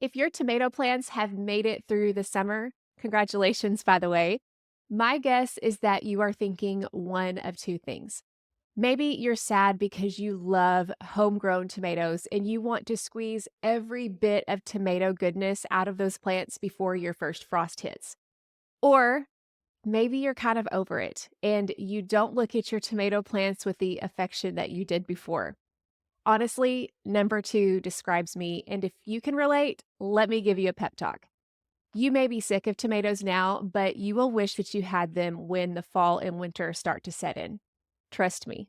If your tomato plants have made it through the summer, congratulations, by the way. My guess is that you are thinking one of two things. Maybe you're sad because you love homegrown tomatoes and you want to squeeze every bit of tomato goodness out of those plants before your first frost hits. Or maybe you're kind of over it and you don't look at your tomato plants with the affection that you did before. Honestly, number two describes me, and if you can relate, let me give you a pep talk. You may be sick of tomatoes now, but you will wish that you had them when the fall and winter start to set in. Trust me.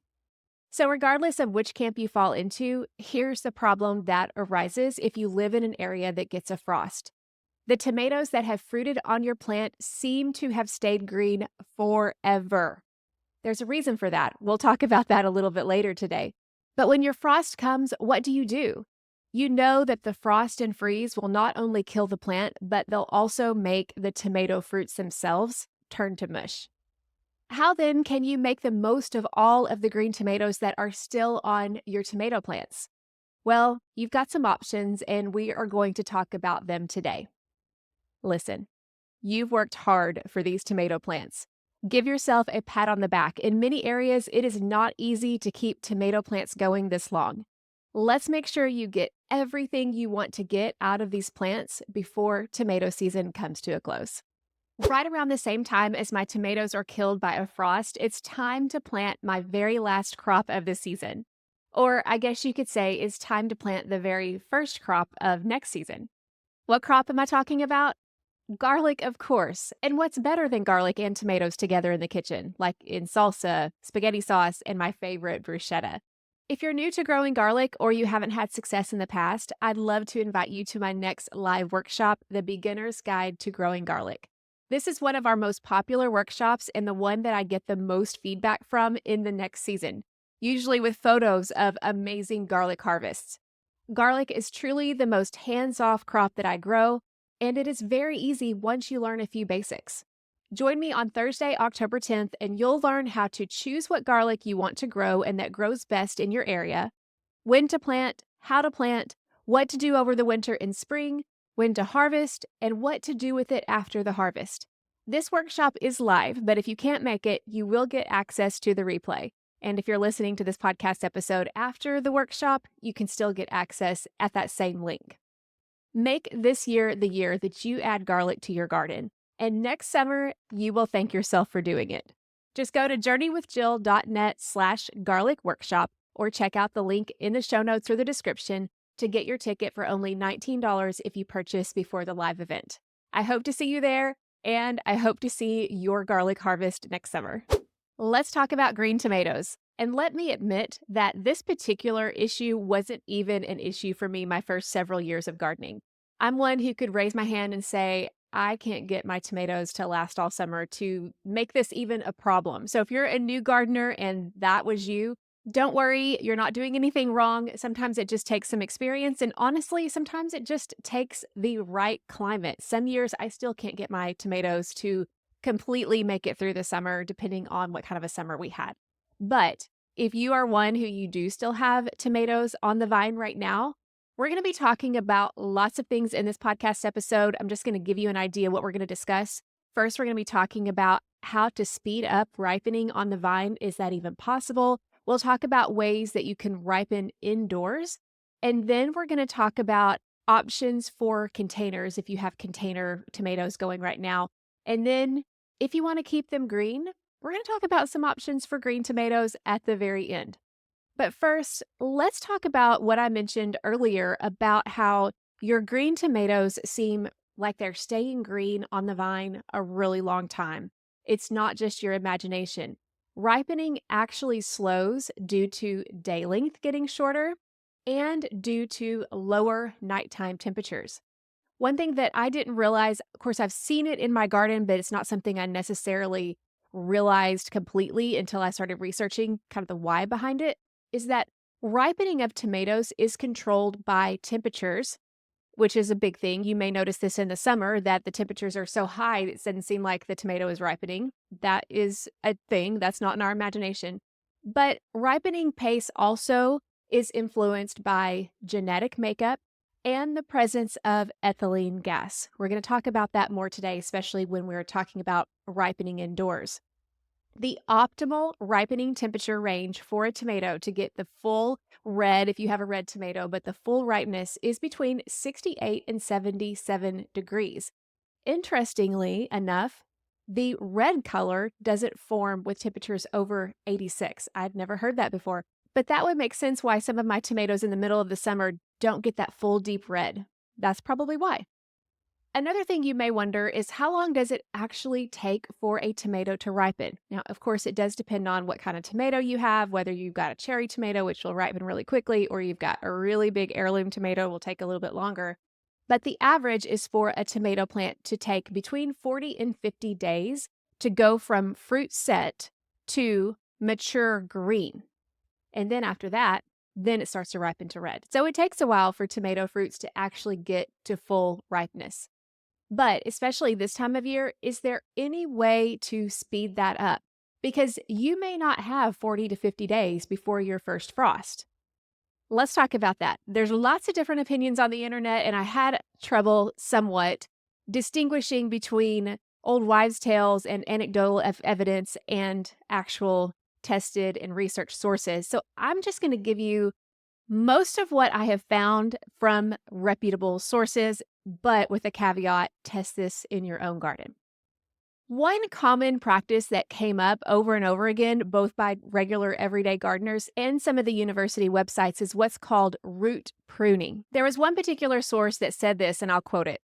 So, regardless of which camp you fall into, here's the problem that arises if you live in an area that gets a frost. The tomatoes that have fruited on your plant seem to have stayed green forever. There's a reason for that. We'll talk about that a little bit later today. But when your frost comes, what do? You know that the frost and freeze will not only kill the plant, but they'll also make the tomato fruits themselves turn to mush. How then can you make the most of all of the green tomatoes that are still on your tomato plants? Well, you've got some options, and we are going to talk about them today. Listen, you've worked hard for these tomato plants. Give yourself a pat on the back. In many areas, it is not easy to keep tomato plants going this long. Let's make sure you get everything you want to get out of these plants before tomato season comes to a close. Right around the same time as my tomatoes are killed by a frost, it's time to plant my very last crop of the season. Or I guess you could say it's time to plant the very first crop of next season. What crop am I talking about? Garlic, of course. And what's better than garlic and tomatoes together in the kitchen, like in salsa, spaghetti sauce, and my favorite, bruschetta? If you're new to growing garlic or you haven't had success in the past, I'd love to invite you to my next live workshop, The Beginner's Guide to Growing Garlic. This is one of our most popular workshops and the one that I get the most feedback from in the next season, usually with photos of amazing garlic harvests. Garlic is truly the most hands-off crop that I grow, and it is very easy once you learn a few basics. Join me on Thursday, October 10th, and you'll learn how to choose what garlic you want to grow and that grows best in your area, when to plant, how to plant, what to do over the winter and spring, when to harvest, and what to do with it after the harvest. This workshop is live, but if you can't make it, you will get access to the replay. And if you're listening to this podcast episode after the workshop, you can still get access at that same link. Make this year the year that you add garlic to your garden, and next summer, you will thank yourself for doing it. Just go to journeywithjill.net/garlic workshop or check out the link in the show notes or the description to get your ticket for only $19 if you purchase before the live event. I hope to see you there, and I hope to see your garlic harvest next summer. Let's talk about green tomatoes. And let me admit that this particular issue wasn't even an issue for me my first several years of gardening. I'm one who could raise my hand and say, I can't get my tomatoes to last all summer to make this even a problem. So if you're a new gardener and that was you, don't worry, you're not doing anything wrong. Sometimes it just takes some experience. And honestly, sometimes it just takes the right climate. Some years I still can't get my tomatoes to completely make it through the summer, depending on what kind of a summer we had. But if you are one who you do still have tomatoes on the vine right now, we're going to be talking about lots of things in this podcast episode. I'm just going to give you an idea what we're going to discuss. First, we're going to be talking about how to speed up ripening on the vine. Is that even possible? We'll talk about ways that you can ripen indoors. And then we're going to talk about options for containers if you have container tomatoes going right now. And then if you want to keep them green, we're going to talk about some options for green tomatoes at the very end. But first, let's talk about what I mentioned earlier about how your green tomatoes seem like they're staying green on the vine a really long time. It's not just your imagination. Ripening actually slows due to day length getting shorter and due to lower nighttime temperatures. One thing that I didn't realize, of course, I've seen it in my garden, but it's not something I necessarily realized completely until I started researching kind of the why behind it, is that ripening of tomatoes is controlled by temperatures, which is a big thing. You may notice this in the summer that the temperatures are so high it doesn't seem like the tomato is ripening. That is a thing. That's not in our imagination. But ripening pace also is influenced by genetic makeup, and the presence of ethylene gas. We're going to talk about that more today, especially when we're talking about ripening indoors. The optimal ripening temperature range for a tomato to get the full red, if you have a red tomato, but the full ripeness is between 68 and 77 degrees. Interestingly enough, the red color doesn't form with temperatures over 86. I'd never heard that before, but that would make sense why some of my tomatoes in the middle of the summer don't get that full deep red. That's probably why. Another thing you may wonder is how long does it actually take for a tomato to ripen? Now, of course, it does depend on what kind of tomato you have, whether you've got a cherry tomato, which will ripen really quickly, or you've got a really big heirloom tomato, will take a little bit longer. But the average is for a tomato plant to take between 40 and 50 days to go from fruit set to mature green. And then after that, then it starts to ripen to red. So it takes a while for tomato fruits to actually get to full ripeness. But especially this time of year, is there any way to speed that up? Because you may not have 40 to 50 days before your first frost. Let's talk about that. There's lots of different opinions on the internet, and I had trouble somewhat distinguishing between old wives' tales and anecdotal evidence and actual tested and research sources. So I'm just going to give you most of what I have found from reputable sources, but with a caveat, test this in your own garden. One common practice that came up over and over again, both by regular everyday gardeners and some of the university websites, is what's called root pruning. There was one particular source that said this, and I'll quote it.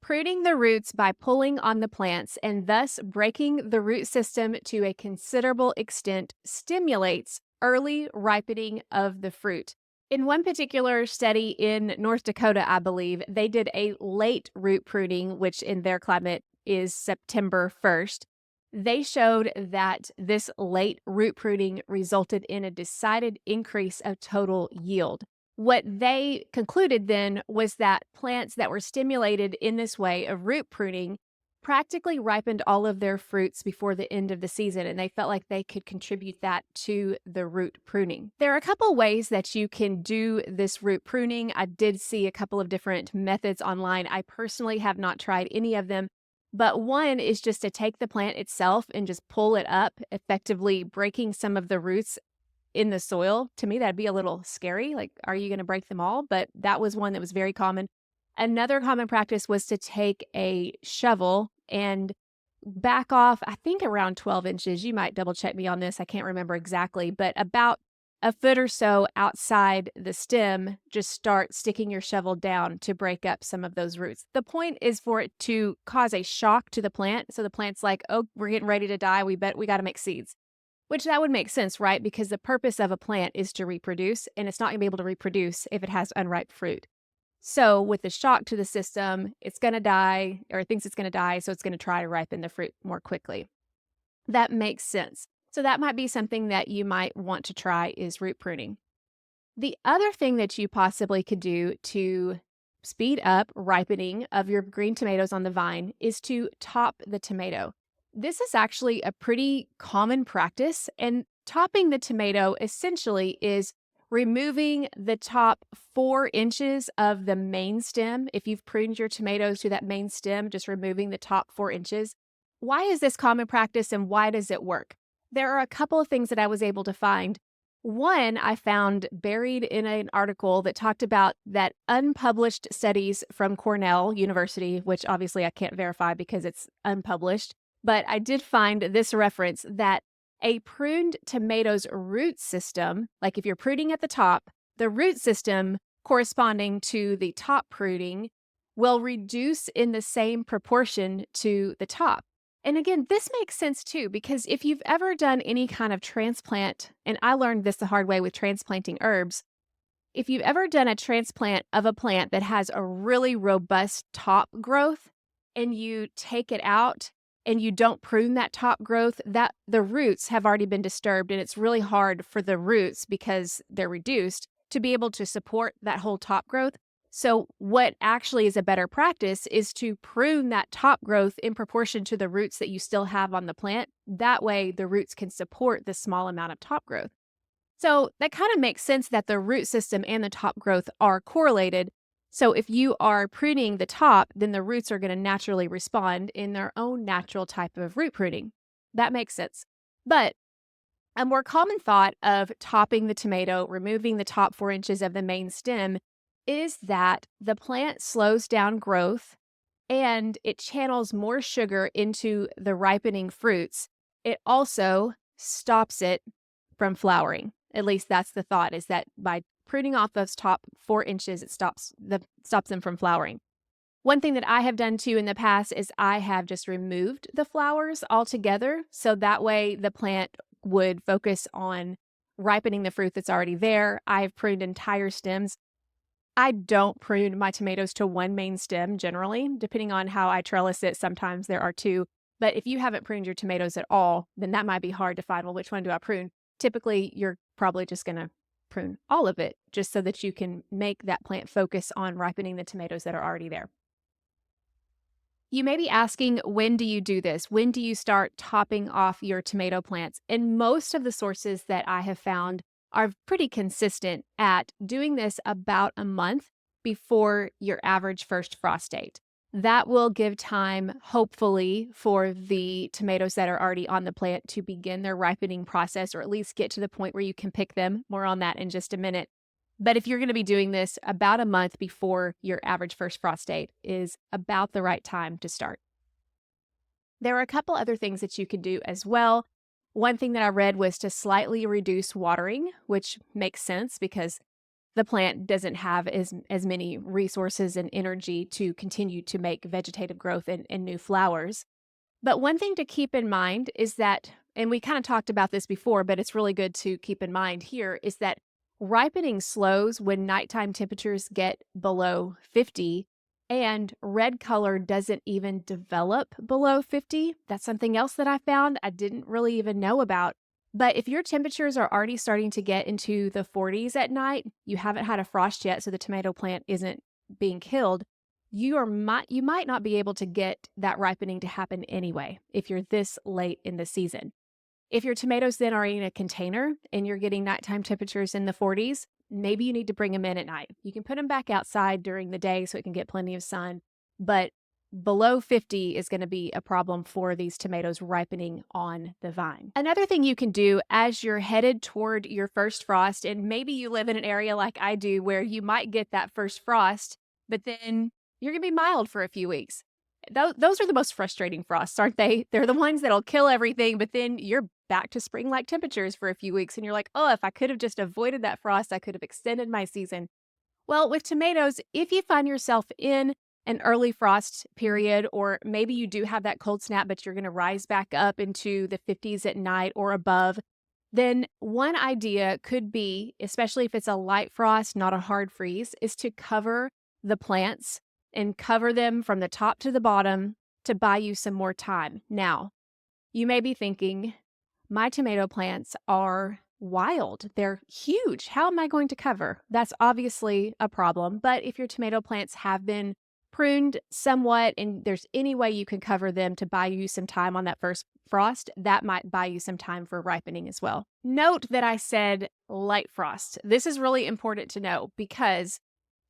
Pruning the roots by pulling on the plants and thus breaking the root system to a considerable extent stimulates early ripening of the fruit. In one particular study in North Dakota, I believe, they did a late root pruning, which in their climate is September 1st. They showed that this late root pruning resulted in a decided increase of total yield. What they concluded then was that plants that were stimulated in this way of root pruning practically ripened all of their fruits before the end of the season, and they felt like they could contribute that to the root pruning. There are a couple ways that you can do this root pruning. I did see a couple of different methods online. I personally have not tried any of them, but one is just to take the plant itself and just pull it up, effectively breaking some of the roots in the soil. To me, that'd be a little scary. Like, are you going to break them all? But that was one that was very common. Another common practice was to take a shovel and back off, I think around 12 inches. You might double check me on this. I can't remember exactly, but about a foot or so outside the stem, just start sticking your shovel down to break up some of those roots. The point is for it to cause a shock to the plant. So the plant's like, oh, we're getting ready to die. We bet we got to make seeds. Which that would make sense, right? Because the purpose of a plant is to reproduce, and it's not going to be able to reproduce if it has unripe fruit. So with the shock to the system, it's going to die, or it thinks it's going to die, so it's going to try to ripen the fruit more quickly. That makes sense. So that might be something that you might want to try is root pruning. The other thing that you possibly could do to speed up ripening of your green tomatoes on the vine is to top the tomato. This is actually a pretty common practice, and topping the tomato essentially is removing the top 4 inches of the main stem. If you've pruned your tomatoes to that main stem, just removing the top 4 inches. Why is this common practice and why does it work? There are a couple of things that I was able to find. One, I found buried in an article that talked about that unpublished studies from Cornell University, which obviously I can't verify because it's unpublished, but I did find this reference that a pruned tomato's root system, like if you're pruning at the top, the root system corresponding to the top pruning will reduce in the same proportion to the top. And again, this makes sense too, because if you've ever done any kind of transplant, and I learned this the hard way with transplanting herbs, if you've ever done a transplant of a plant that has a really robust top growth and you take it out and you don't prune that top growth, that the roots have already been disturbed, and it's really hard for the roots, because they're reduced, to be able to support that whole top growth. So what actually is a better practice is to prune that top growth in proportion to the roots that you still have on the plant. That way the roots can support the small amount of top growth. So that kind of makes sense that the root system and the top growth are correlated. So if you are pruning the top, then the roots are going to naturally respond in their own natural type of root pruning. That makes sense. But a more common thought of topping the tomato, removing the top 4 inches of the main stem, is that the plant slows down growth and it channels more sugar into the ripening fruits. It also stops it from flowering. At least that's the thought, is that by pruning off those top 4 inches, it stops them from flowering. One thing that I have done too in the past is I have just removed the flowers altogether. So that way the plant would focus on ripening the fruit that's already there. I've pruned entire stems. I don't prune my tomatoes to one main stem generally, depending on how I trellis it. Sometimes there are two. But if you haven't pruned your tomatoes at all, then that might be hard to find. Well, which one do I prune? Typically, you're probably just going to prune all of it just so that you can make that plant focus on ripening the tomatoes that are already there. You may be asking, when do you do this? When do you start topping off your tomato plants? And most of the sources that I have found are pretty consistent at doing this about a month before your average first frost date. That will give time, hopefully, for the tomatoes that are already on the plant to begin their ripening process, or at least get to the point where you can pick them. More on that in just a minute. But if you're going to be doing this about a month before your average first frost date is about the right time to start. There are a couple other things that you can do as well. One thing that I read was to slightly reduce watering, which makes sense because the plant doesn't have as many resources and energy to continue to make vegetative growth and new flowers. But one thing to keep in mind is that, and we kind of talked about this before, but it's really good to keep in mind here, is that ripening slows when nighttime temperatures get below 50, and red color doesn't even develop below 50. That's something else that I found I didn't really even know about. But if your temperatures are already starting to get into the 40s at night, you haven't had a frost yet, so the tomato plant isn't being killed, you might not be able to get that ripening to happen anyway if you're this late in the season. If your tomatoes then are in a container and you're getting nighttime temperatures in the 40s, maybe you need to bring them in at night. You can put them back outside during the day so it can get plenty of sun, but below 50 is going to be a problem for these tomatoes ripening on the vine. Another thing you can do as you're headed toward your first frost, and maybe you live in an area like I do where you might get that first frost, but then you're going to be mild for a few weeks. Those are the most frustrating frosts, aren't they? They're the ones that'll kill everything, but then you're back to spring-like temperatures for a few weeks, and you're like, oh, if I could have just avoided that frost, I could have extended my season. Well, with tomatoes, if you find yourself in an early frost period, or maybe you do have that cold snap, but you're going to rise back up into the 50s at night or above, then one idea could be, especially if it's a light frost, not a hard freeze, is to cover the plants and cover them from the top to the bottom to buy you some more time. Now, you may be thinking, my tomato plants are wild. They're huge. How am I going to cover? That's obviously a problem. But if your tomato plants have been pruned somewhat and there's any way you can cover them to buy you some time on that first frost, that might buy you some time for ripening as well. Note that I said light frost. This is really important to know because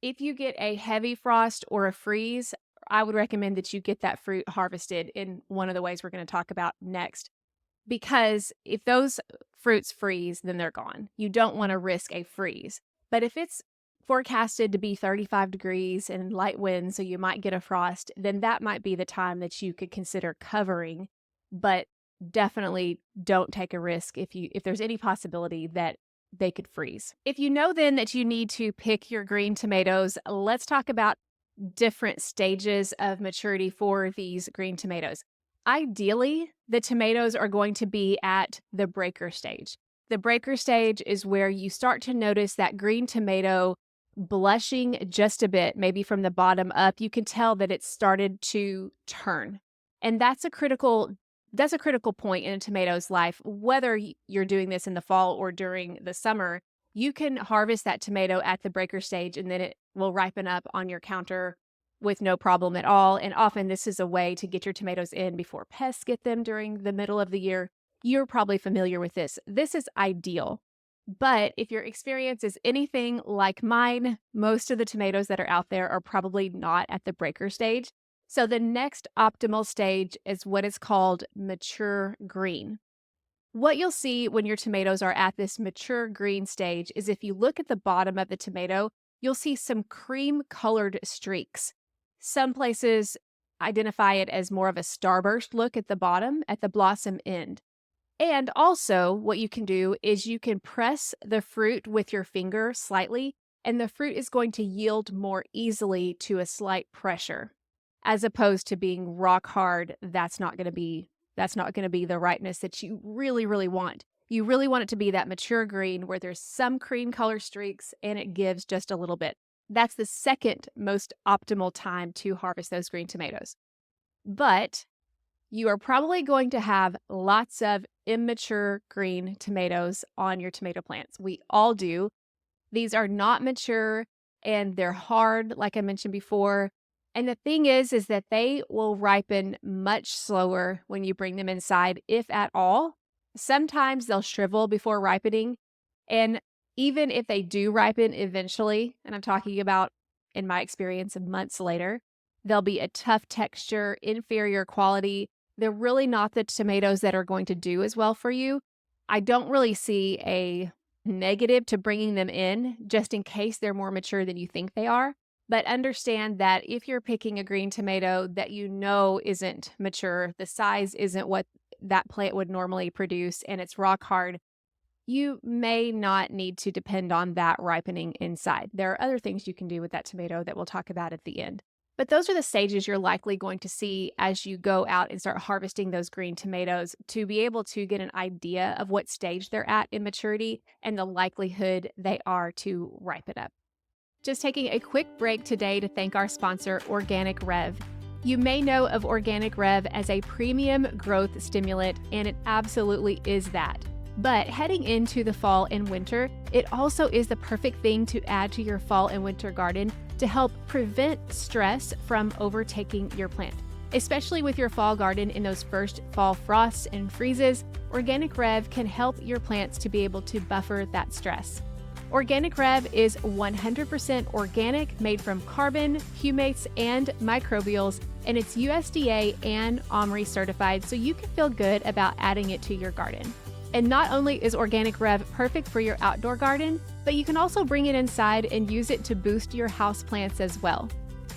if you get a heavy frost or a freeze, I would recommend that you get that fruit harvested in one of the ways we're going to talk about next. Because if those fruits freeze, then they're gone. You don't want to risk a freeze. But if it's forecasted to be 35 degrees and light winds, so you might get a frost, then that might be the time that you could consider covering. But definitely don't take a risk if there's any possibility that they could freeze. If you know then that you need to pick your green tomatoes, let's talk about different stages of maturity for these green tomatoes. Ideally, the tomatoes are going to be at the breaker stage. The breaker stage is where you start to notice that green tomato blushing just a bit, maybe from the bottom up. You can tell that it's started to turn. And that's a critical point in a tomato's life. Whether you're doing this in the fall or during the summer, you can harvest that tomato at the breaker stage and then it will ripen up on your counter with no problem at all. And often this is a way to get your tomatoes in before pests get them during the middle of the year. You're probably familiar with this. This is ideal. But if your experience is anything like mine, most of the tomatoes that are out there are probably not at the breaker stage. So the next optimal stage is what is called mature green. What you'll see when your tomatoes are at this mature green stage is if you look at the bottom of the tomato, you'll see some cream colored streaks. Some places identify it as more of a starburst look at the bottom, at the blossom end. And also, what you can do is you can press the fruit with your finger slightly, and the fruit is going to yield more easily to a slight pressure, as opposed to being rock hard. That's not going to be the ripeness that you really, really want. You really want it to be that mature green where there's some cream color streaks and it gives just a little bit. That's the second most optimal time to harvest those green tomatoes. But you are probably going to have lots of immature green tomatoes on your tomato plants. We all do. These are not mature and they're hard, like I mentioned before. And the thing is that they will ripen much slower when you bring them inside, if at all. Sometimes they'll shrivel before ripening. And even if they do ripen eventually, and I'm talking about in my experience months later, they'll be a tough texture, inferior quality. They're really not the tomatoes that are going to do as well for you. I don't really see a negative to bringing them in just in case they're more mature than you think they are. But understand that if you're picking a green tomato that you know isn't mature, the size isn't what that plant would normally produce, and it's rock hard, you may not need to depend on that ripening inside. There are other things you can do with that tomato that we'll talk about at the end. But those are the stages you're likely going to see as you go out and start harvesting those green tomatoes to be able to get an idea of what stage they're at in maturity and the likelihood they are to ripen up. Just taking a quick break today to thank our sponsor, Organic Rev. You may know of Organic Rev as a premium growth stimulant, and it absolutely is that. But heading into the fall and winter, it also is the perfect thing to add to your fall and winter garden to help prevent stress from overtaking your plant. Especially with your fall garden in those first fall frosts and freezes, Organic Rev can help your plants to be able to buffer that stress. Organic Rev is 100% organic, made from carbon, humates, and microbials, and it's USDA and OMRI certified, so you can feel good about adding it to your garden. And not only is Organic Rev perfect for your outdoor garden, but you can also bring it inside and use it to boost your houseplants as well.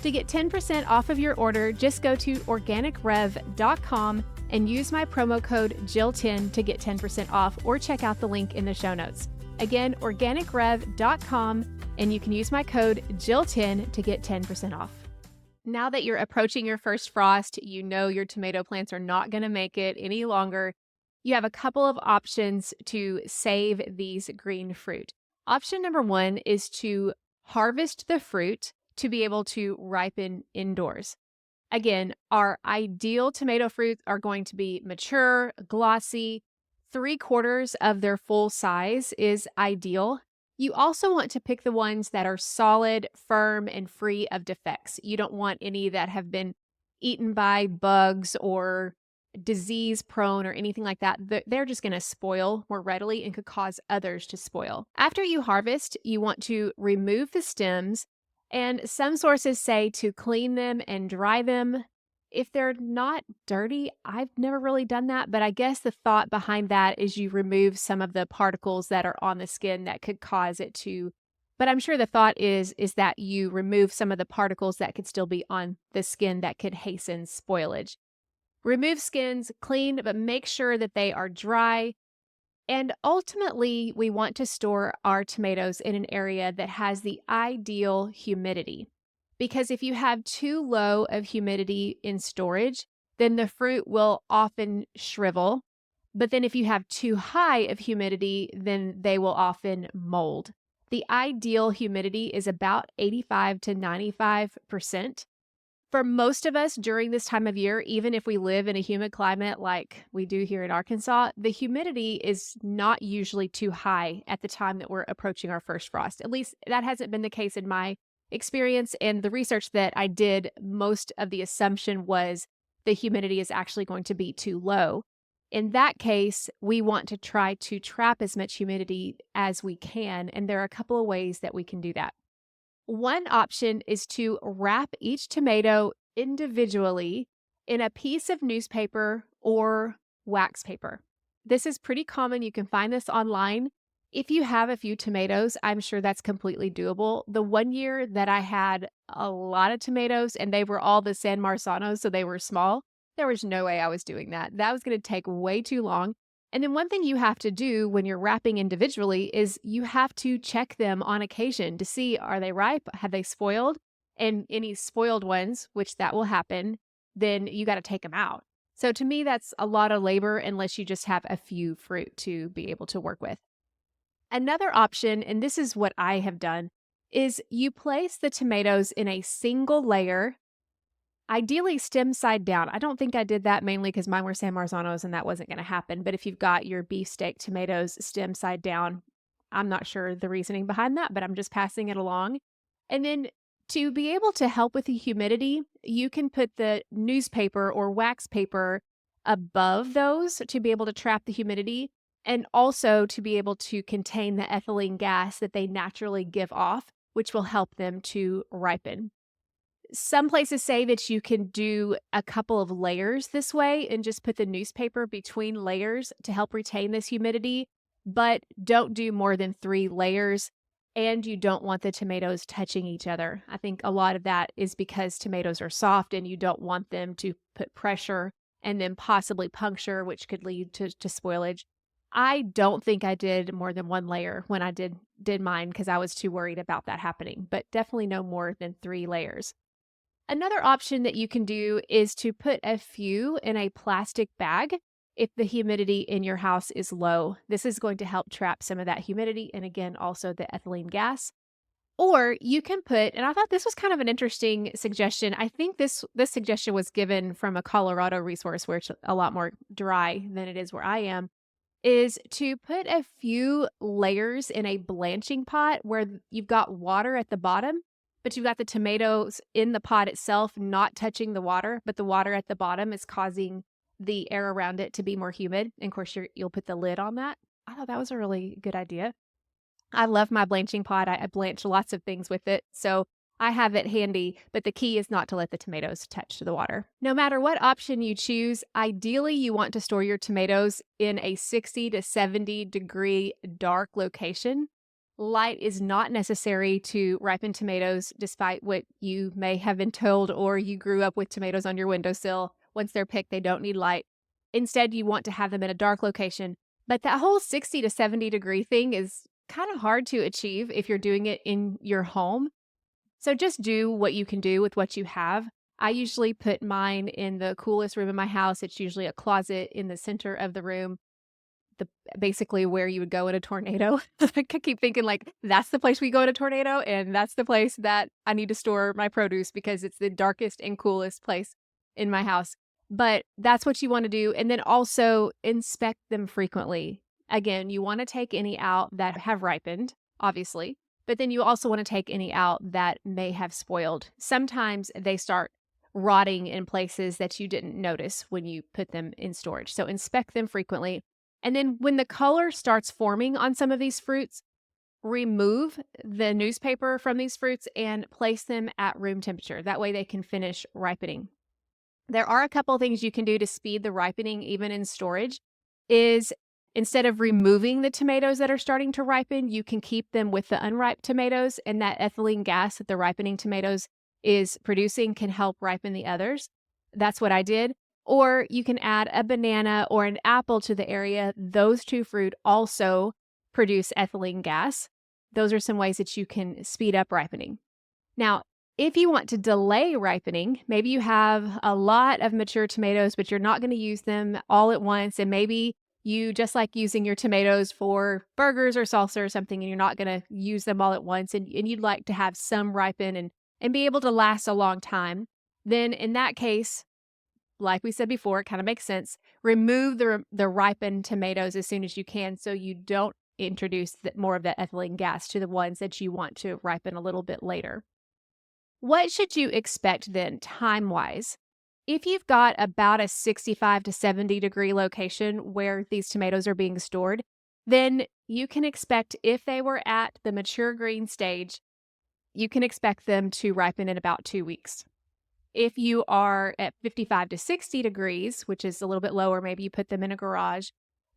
To get 10% off of your order, just go to organicrev.com and use my promo code JILL10 to get 10% off, or check out the link in the show notes. Again, organicrev.com, and you can use my code JILL10 to get 10% off. Now that you're approaching your first frost, you know your tomato plants are not going to make it any longer. You have a couple of options to save these green fruit. Option number one is to harvest the fruit to be able to ripen indoors. Again, our ideal tomato fruits are going to be mature, glossy. 3/4 of their full size is ideal. You also want to pick the ones that are solid, firm, and free of defects. You don't want any that have been eaten by bugs or disease prone or anything like that. They're just going to spoil more readily and could cause others to spoil. After you harvest, you want to remove the stems, and some sources say to clean them and dry them. If they're not dirty, I've never really done that, but I guess the thought behind that is you remove some of the particles that are on the skin that could cause it to, but I'm sure the thought is that you remove some of the particles that could still be on the skin that could hasten spoilage. Remove skins, clean, but make sure that they are dry. And ultimately, we want to store our tomatoes in an area that has the ideal humidity. Because if you have too low of humidity in storage, then the fruit will often shrivel. But then if you have too high of humidity, then they will often mold. The ideal humidity is about 85 to 95%. For most of us during this time of year, even if we live in a humid climate like we do here in Arkansas, the humidity is not usually too high at the time that we're approaching our first frost. At least that hasn't been the case in my experience, and the research that I did, most of the assumption was the humidity is actually going to be too low. In that case, we want to try to trap as much humidity as we can, and there are a couple of ways that we can do that. One option is to wrap each tomato individually in a piece of newspaper or wax paper. This is pretty common. You can find this online. If you have a few tomatoes, I'm sure that's completely doable. The one year that I had a lot of tomatoes and they were all the San Marzanos, so they were small, there was no way I was doing that. That was going to take way too long. And then one thing you have to do when you're wrapping individually is you have to check them on occasion to see, are they ripe? Have they spoiled? And any spoiled ones, which that will happen, then you got to take them out. So to me, that's a lot of labor unless you just have a few fruit to be able to work with. Another option, and this is what I have done, is you place the tomatoes in a single layer, ideally stem side down. I don't think I did that mainly because mine were San Marzanos and that wasn't going to happen. But if you've got your beefsteak tomatoes stem side down, I'm not sure the reasoning behind that, but I'm just passing it along. And then to be able to help with the humidity, you can put the newspaper or wax paper above those to be able to trap the humidity and also to be able to contain the ethylene gas that they naturally give off, which will help them to ripen. Some places say that you can do a couple of layers this way and just put the newspaper between layers to help retain this humidity, but don't do more than 3 layers. And you don't want the tomatoes touching each other. I think a lot of that is because tomatoes are soft and you don't want them to put pressure and then possibly puncture, which could lead to spoilage. I don't think I did more than 1 layer when I did mine because I was too worried about that happening, but definitely no more than 3 layers. Another option that you can do is to put a few in a plastic bag if the humidity in your house is low. This is going to help trap some of that humidity and again, also the ethylene gas. Or you can put, and I thought this was kind of an interesting suggestion. I think this suggestion was given from a Colorado resource where it's a lot more dry than it is where I am, is to put a few layers in a blanching pot where you've got water at the bottom, but you've got the tomatoes in the pot itself not touching the water, but the water at the bottom is causing the air around it to be more humid. And of course, you'll put the lid on that. I thought that was a really good idea. I love my blanching pot. I blanch lots of things with it. So I have it handy, but the key is not to let the tomatoes touch the water. No matter what option you choose, ideally you want to store your tomatoes in a 60 to 70 degree dark location. Light is not necessary to ripen tomatoes, despite what you may have been told, or you grew up with tomatoes on your windowsill. Once they're picked, they don't need light. Instead, you want to have them in a dark location. But that whole 60 to 70 degree thing is kind of hard to achieve if you're doing it in your home. So just do what you can do with what you have. I usually put mine in the coolest room in my house. It's usually a closet in the center of the room, basically where you would go in a tornado. I keep thinking like that's the place we go in a tornado, and that's the place that I need to store my produce because it's the darkest and coolest place in my house. But that's what you want to do. And then also inspect them frequently. Again, you want to take any out that have ripened, obviously, but then you also want to take any out that may have spoiled. Sometimes they start rotting in places that you didn't notice when you put them in storage. So inspect them frequently. And then when the color starts forming on some of these fruits, remove the newspaper from these fruits and place them at room temperature. That way they can finish ripening. There are a couple of things you can do to speed the ripening even in storage. Is instead of removing the tomatoes that are starting to ripen, you can keep them with the unripe tomatoes, and that ethylene gas that the ripening tomatoes is producing can help ripen the others. That's what I did. Or you can add a banana or an apple to the area. Those 2 fruit also produce ethylene gas. Those are some ways that you can speed up ripening. Now, if you want to delay ripening, maybe you have a lot of mature tomatoes, but you're not going to use them all at once. And maybe you just like using your tomatoes for burgers or salsa or something, and you're not going to use them all at once. And you'd like to have some ripen and be able to last a long time. Then in that case, like we said before, it kind of makes sense. Remove the ripened tomatoes as soon as you can so you don't introduce more of that ethylene gas to the ones that you want to ripen a little bit later. What should you expect then time-wise? If you've got about a 65 to 70 degree location where these tomatoes are being stored, then you can expect, if they were at the mature green stage, you can expect them to ripen in about 2 weeks. If you are at 55 to 60 degrees, which is a little bit lower, maybe you put them in a garage,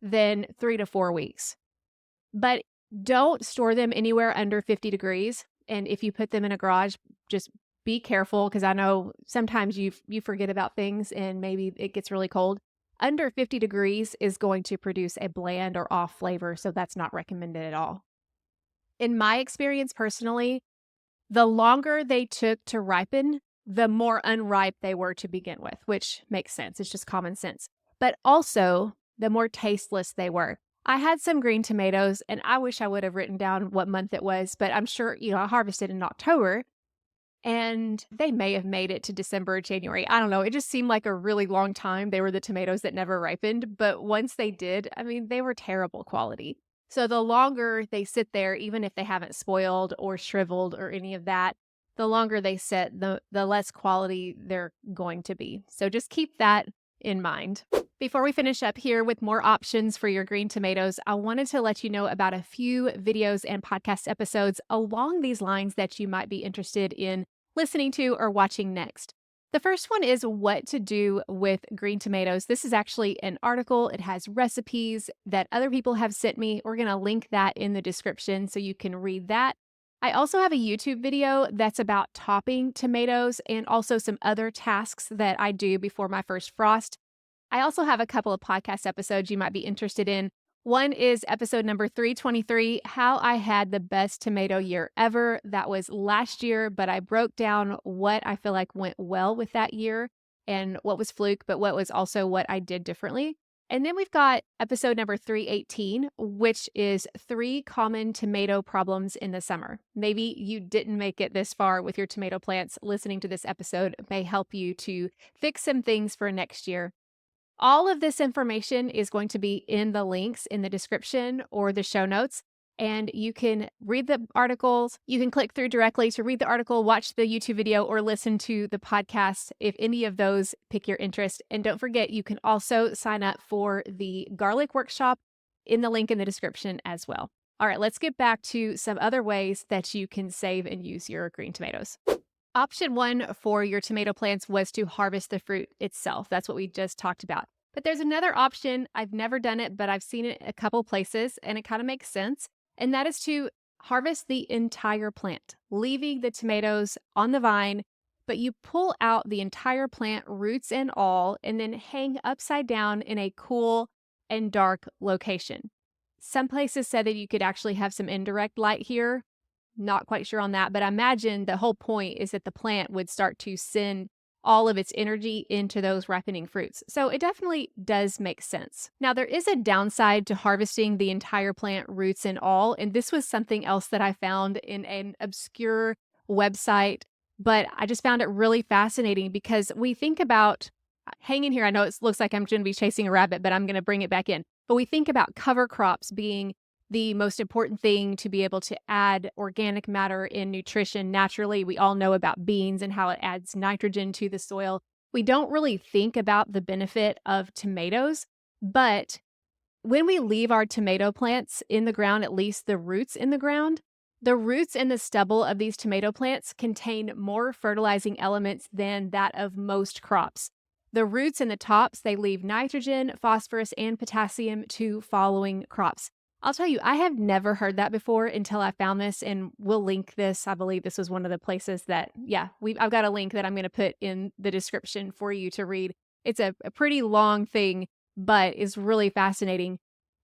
then 3 to 4 weeks. But don't store them anywhere under 50 degrees. And if you put them in a garage, just be careful, because I know sometimes you forget about things and maybe it gets really cold. Under 50 degrees is going to produce a bland or off flavor, so that's not recommended at all. In my experience personally, the longer they took to ripen, the more unripe they were to begin with, which makes sense. It's just common sense. But also, the more tasteless they were. I had some green tomatoes, and I wish I would have written down what month it was, but I'm sure, I harvested in October, and they may have made it to December or January. I don't know. It just seemed like a really long time. They were the tomatoes that never ripened, but once they did, I mean, they were terrible quality. So the longer they sit there, even if they haven't spoiled or shriveled or any of that, the longer they sit, the less quality they're going to be. So just keep that in mind. Before we finish up here with more options for your green tomatoes, I wanted to let you know about a few videos and podcast episodes along these lines that you might be interested in listening to or watching next. The first one is what to do with green tomatoes. This is actually an article. It has recipes that other people have sent me. We're going to link that in the description so you can read that. I also have a YouTube video that's about topping tomatoes and also some other tasks that I do before my first frost. I also have a couple of podcast episodes you might be interested in. One is episode number 323, How I Had the Best Tomato Year Ever. That was last year, but I broke down what I feel like went well with that year and what was fluke, but what was also what I did differently. And then we've got episode number 318, which is 3 common tomato problems in the summer. Maybe you didn't make it this far with your tomato plants. Listening to this episode may help you to fix some things for next year. All of this information is going to be in the links in the description or the show notes, and you can read the articles. You can click through directly to read the article, watch the YouTube video, or listen to the podcast if any of those pique your interest. And don't forget, you can also sign up for the garlic workshop in the link in the description as well. All right, let's get back to some other ways that you can save and use your green tomatoes. Option 1 for your tomato plants was to harvest the fruit itself. That's what we just talked about. But there's another option. I've never done it, but I've seen it a couple places and it kind of makes sense. And that is to harvest the entire plant, leaving the tomatoes on the vine, but you pull out the entire plant, roots and all, and then hang upside down in a cool and dark location. Some places said that you could actually have some indirect light here. Not quite sure on that, but I imagine the whole point is that the plant would start to send all of its energy into those ripening fruits. So it definitely does make sense. Now, there is a downside to harvesting the entire plant, roots and all, and this was something else that I found in an obscure website, but I just found it really fascinating because we think about, hang in here, I know it looks like I'm going to be chasing a rabbit, but I'm going to bring it back in. But we think about cover crops being the most important thing to be able to add organic matter in nutrition naturally. We all know about beans and how it adds nitrogen to the soil. We don't really think about the benefit of tomatoes, but when we leave our tomato plants in the ground, at least the roots in the ground, the roots and the stubble of these tomato plants contain more fertilizing elements than that of most crops. The roots and the tops, they leave nitrogen, phosphorus, and potassium to following crops. I'll tell you, I have never heard that before until I found this, and we'll link this. I believe this was one of the places that, I've got a link that I'm going to put in the description for you to read. It's a pretty long thing, but is really fascinating.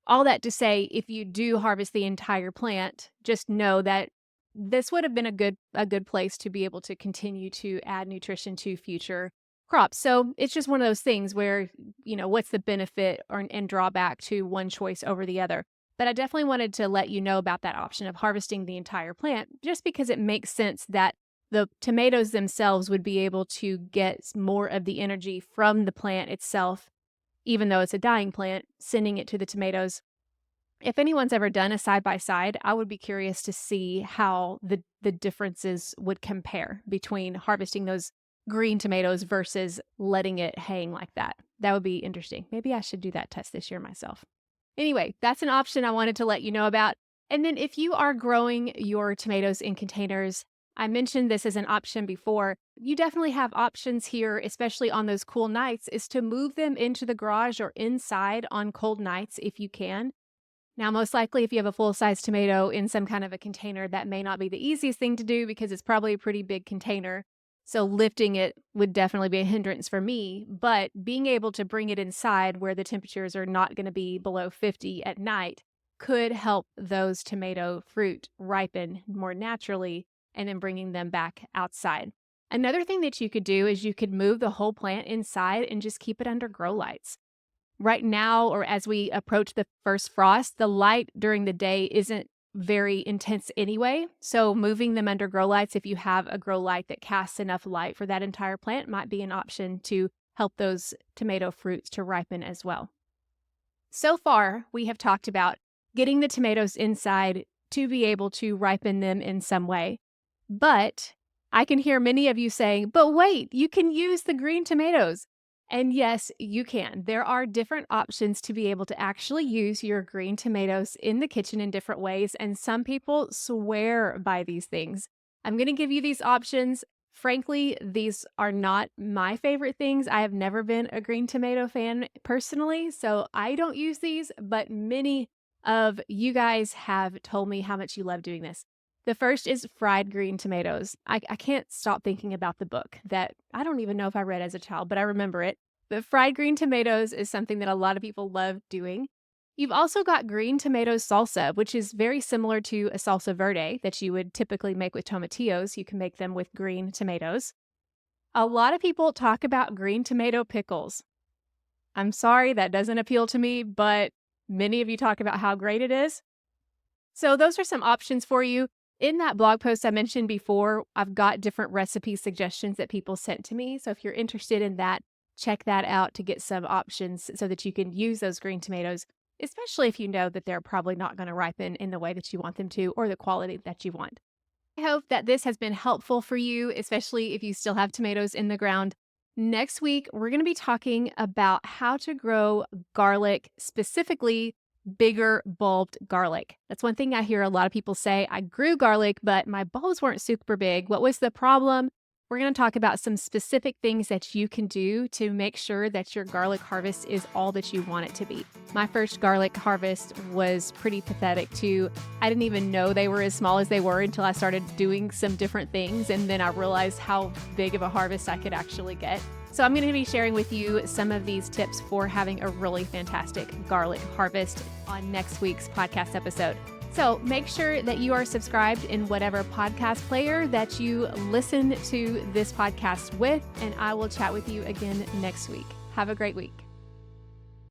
All that to say, if you do harvest the entire plant, just know that this would have been a good place to be able to continue to add nutrition to future crops. So it's just one of those things where, what's the benefit and drawback to one choice over the other? But I definitely wanted to let you know about that option of harvesting the entire plant, just because it makes sense that the tomatoes themselves would be able to get more of the energy from the plant itself, even though it's a dying plant, sending it to the tomatoes. If anyone's ever done a side-by-side, I would be curious to see how the differences would compare between harvesting those green tomatoes versus letting it hang like that. That would be interesting. Maybe I should do that test this year myself. Anyway, that's an option I wanted to let you know about. And then if you are growing your tomatoes in containers, I mentioned this as an option before. You definitely have options here, especially on those cool nights, is to move them into the garage or inside on cold nights if you can. Now, most likely, if you have a full-size tomato in some kind of a container, that may not be the easiest thing to do because it's probably a pretty big container. So lifting it would definitely be a hindrance for me, but being able to bring it inside where the temperatures are not going to be below 50 at night could help those tomato fruit ripen more naturally and then bringing them back outside. Another thing that you could do is you could move the whole plant inside and just keep it under grow lights. Right now, or as we approach the first frost, the light during the day isn't very intense anyway. So moving them under grow lights, if you have a grow light that casts enough light for that entire plant, might be an option to help those tomato fruits to ripen as well. So far, we have talked about getting the tomatoes inside to be able to ripen them in some way. But I can hear many of you saying, but wait, you can use the green tomatoes. And yes, you can. There are different options to be able to actually use your green tomatoes in the kitchen in different ways, and some people swear by these things. I'm going to give you these options. Frankly, these are not my favorite things. I have never been a green tomato fan personally, so I don't use these, but many of you guys have told me how much you love doing this. The first is fried green tomatoes. I can't stop thinking about the book that I don't even know if I read as a child, but I remember it. But fried green tomatoes is something that a lot of people love doing. You've also got green tomato salsa, which is very similar to a salsa verde that you would typically make with tomatillos. You can make them with green tomatoes. A lot of people talk about green tomato pickles. I'm sorry, that doesn't appeal to me, but many of you talk about how great it is. So those are some options for you. In that blog post I mentioned before, I've got different recipe suggestions that people sent to me. So if you're interested in that, check that out to get some options so that you can use those green tomatoes, especially if you know that they're probably not going to ripen in the way that you want them to or the quality that you want. I hope that this has been helpful for you, especially if you still have tomatoes in the ground. Next week, we're going to be talking about how to grow garlic, specifically bigger bulbed garlic. That's one thing I hear a lot of people say. I grew garlic, but my bulbs weren't super big. What was the problem? We're going to talk about some specific things that you can do to make sure that your garlic harvest is all that you want it to be. My first garlic harvest was pretty pathetic too. I didn't even know they were as small as they were until I started doing some different things, and then I realized how big of a harvest I could actually get. So I'm going to be sharing with you some of these tips for having a really fantastic garlic harvest on next week's podcast episode. So make sure that you are subscribed in whatever podcast player that you listen to this podcast with, and I will chat with you again next week. Have a great week.